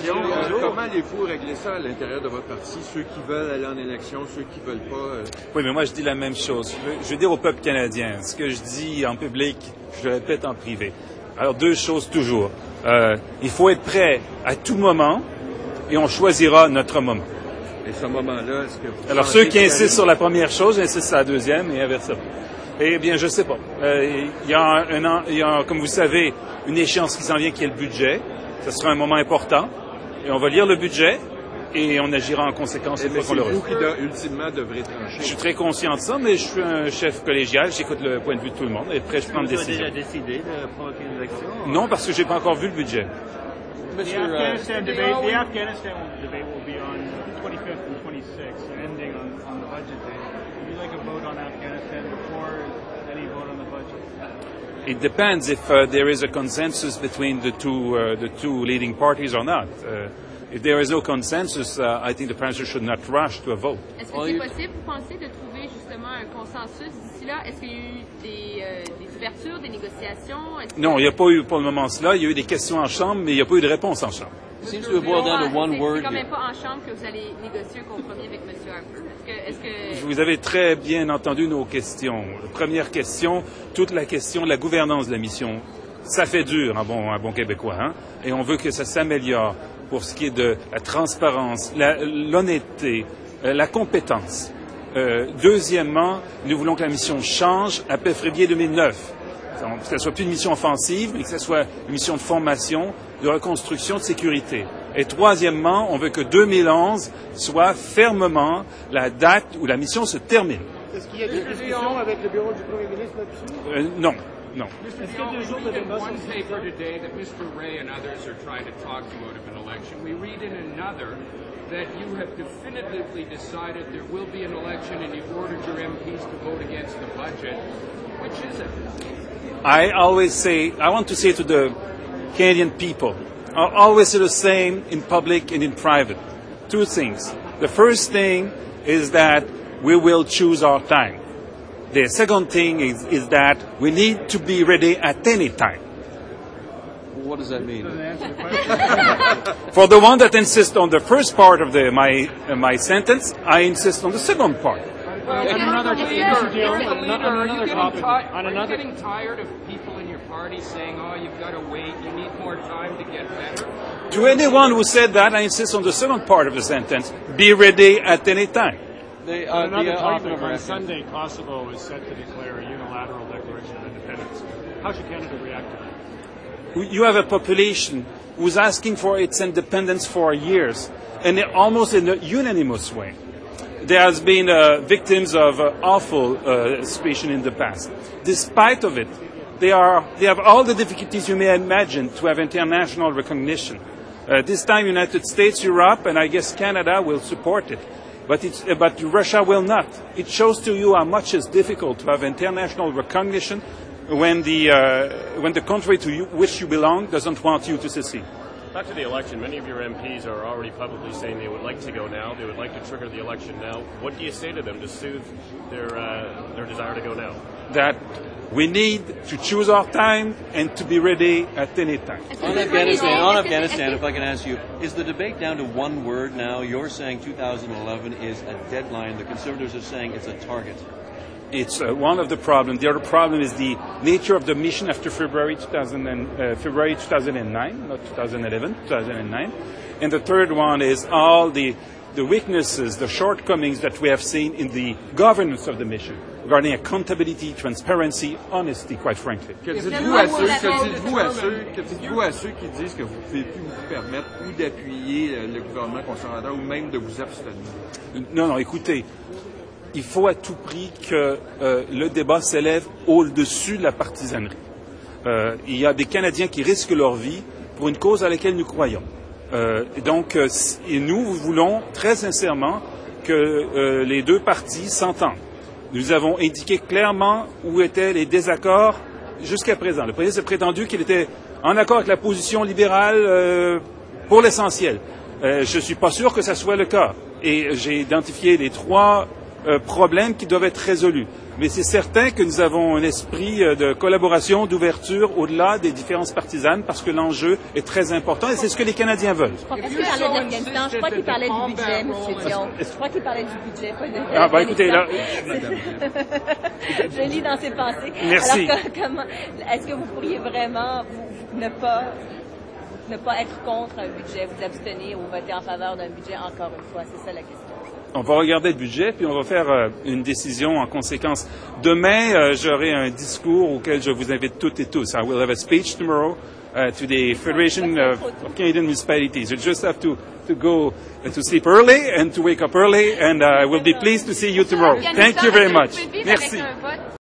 Dion, comment allez-vous régler ça à l'intérieur de votre parti, ceux qui veulent aller en élection, ceux qui veulent pas? Oui, mais moi, je dis la même chose. Je veux dire au peuple canadien, ce que je dis en public, je le répète en privé. Alors, deux choses toujours. Il faut être prêt à tout moment et on choisira notre moment. Et ce moment-là, est-ce que vous... Alors, ceux qui insistent sur la première chose, insistent sur la deuxième et inversement. Eh bien, je sais pas. Il y a, comme vous savez, une échéance qui s'en vient qui est le budget. Ce sera un moment important. Et on va lire le budget et on agira en conséquence une fois qu'on l'aura. C'est vous qui, ultimement, devrez trancher. Je suis très conscient de ça, mais je suis un chef collégial. J'écoute le point de vue de tout le monde et après, je prends des décisions. Vous avez déjà décidé de provoquer une élection? Non, parce que j'ai pas encore vu le budget. The Afghanistan debate will be on 25th and 26th, ending on the budget day. Would you like a vote on Afghanistan before any vote on the budget? It depends if there is a consensus between the two leading parties or not. If there is no consensus, I think the Prime Minister should not rush to a vote. Est-ce que c'est possible, vous pensez, de trouver justement un consensus d'ici là? Est-ce qu'il y a eu des ouvertures, des négociations? Non, il n'y a pas eu pour le moment cela. Il y a eu des questions en Chambre, mais il n'y a pas eu de réponse en Chambre. C'est quand même pas en Chambre que vous allez négocier un compromis avec M. Harper. Vous avez très bien entendu nos questions. La première question, toute la question de la gouvernance de la mission. Ça fait dur, un bon Québécois, hein? Et on veut que ça s'améliore pour ce qui est de la transparence, l'honnêteté, la compétence. Deuxièmement, nous voulons que la mission change après février 2009. Que ce ne soit plus une mission offensive, mais que ce soit une mission de formation, de reconstruction, de sécurité. Et troisièmement, on veut que 2011 soit fermement la date où la mission se termine. Est-ce qu'il y a des discussions avec le bureau du Premier ministre là-dessus? Non. No. One paper today that Mr. Ray and others are trying to talk you out of an election. We read in another that you have definitively decided there will be an election and you've ordered your MPs to vote against the budget. Which is it? I want to say to the Canadian people, I always say the same in public and in private. Two things. The first thing is that we will choose our time. The second thing is that we need to be ready at any time. What does that mean? For the one that insists on the first part of my sentence, I insist on the second part. Well, you're getting tired of people in your party saying, "Oh, you've got to wait. You need more time to get better." To anyone who said that, I insist on the second part of the sentence: be ready at any time. Another topic, on Sunday, Kosovo is set to declare a unilateral declaration of independence. How should Canada react to that? You have a population who's asking for its independence for years, and almost in a unanimous way. There has been victims of awful situation in the past. Despite of it, they have all the difficulties you may imagine to have international recognition. This time, United States, Europe, and I guess Canada will support it. But Russia will not. It shows to you how much it's difficult to have international recognition when the country to which you belong doesn't want you to secede. Back to the election, many of your MPs are already publicly saying they would like to go now. They would like to trigger the election now. What do you say to them to soothe their desire to go now? That we need to choose our time and to be ready at any time. On Afghanistan, if I can ask you, is the debate down to one word now? You're saying 2011 is a deadline. The Conservatives are saying it's a target. It's one of the problems. The other problem is the nature of the mission after February 2009, not 2011, 2009. And the third one is all the weaknesses, the shortcomings that we have seen in the governance of the mission, regarding accountability, transparency, honesty, quite frankly. Que dites-vous à ceux qui disent que vous ne pouvez plus vous permettre ou d'appuyer le gouvernement conservateur ou même de vous abstenir? Non, écoutez. Il faut à tout prix que le débat s'élève au-dessus de la partisanerie. Il y a des Canadiens qui risquent leur vie pour une cause à laquelle nous croyons. Et nous voulons très sincèrement que les deux partis s'entendent. Nous avons indiqué clairement où étaient les désaccords jusqu'à présent. Le Premier ministre a prétendu qu'il était en accord avec la position libérale pour l'essentiel. Je ne suis pas sûr que ça soit le cas. Et j'ai identifié les trois problèmes qui doivent être résolus. Mais c'est certain que nous avons un esprit de collaboration, d'ouverture au-delà des différences partisanes parce que l'enjeu est très important et c'est ce que les Canadiens veulent. Est-ce qu'il parlait de l'Afghanistan? Je crois qu'il parlait du budget, M. Dion. Je crois qu'il parlait du budget, pas de Ah, ben écoutez, là... Je lis dans ses pensées. Merci. Alors, est-ce que vous pourriez vraiment ne pas être contre un budget, vous abstenir ou voter en faveur d'un budget encore une fois? C'est ça la question. On va regarder le budget, puis on va faire une décision en conséquence. Demain, j'aurai un discours auquel je vous invite toutes et tous. I will have a speech tomorrow to the Federation of Canadian Municipalities. You just have to go to sleep early and to wake up early, and I will be pleased to see you tomorrow. Thank you very much. Merci.